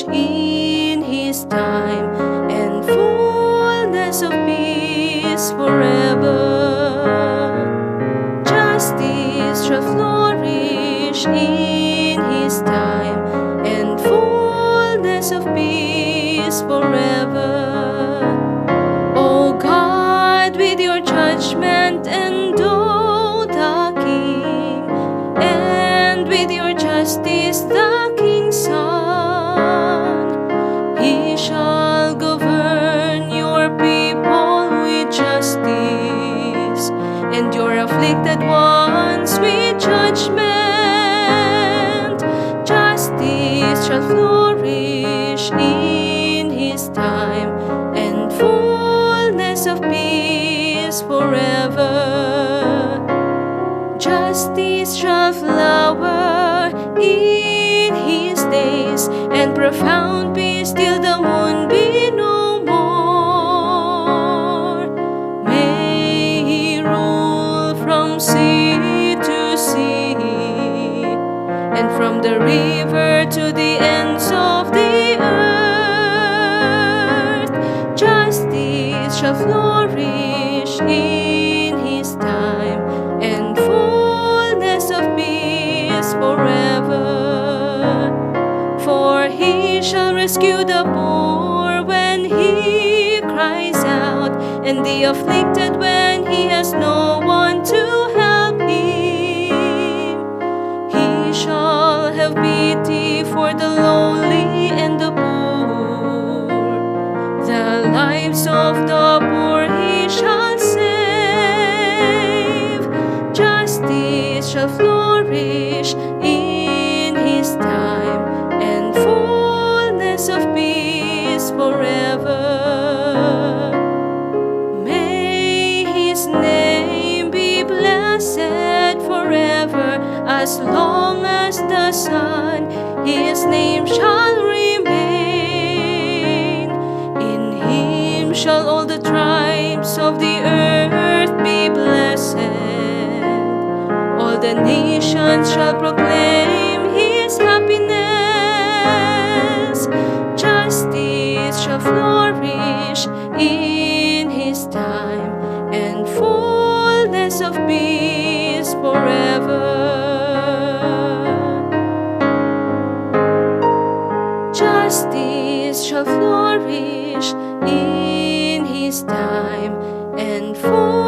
flourish in His time, and fullness of peace forever. Justice shall flourish in His time, and fullness of peace forever. O God, with your judgment endow the King, and with your justice the King's Son. He shall govern your people with justice, and your afflicted ones with judgment. Justice shall flourish in His time, and fullness of peace forever. Justice shall flower in His days, and profound peace till the moon be no more. May He rule from sea to sea, and from the river to the ends of the earth. Justice shall flourish in His time, and fullness of peace forever. For He shall rescue the poor when he cries out, and the afflicted when he has no one to help him. He shall have pity for the lowly and the poor. The lives of the poor He shall save. Justice shall flourish in His time, and fullness of peace forever. May His name be blessed forever. As long as the sun His name shall remain. In Him shall all the tribes of the earth be blessed. All the nations shall proclaim His happiness. Justice shall flourish in His time, and fullness of peace forever. Justice shall flourish in His time, and fullness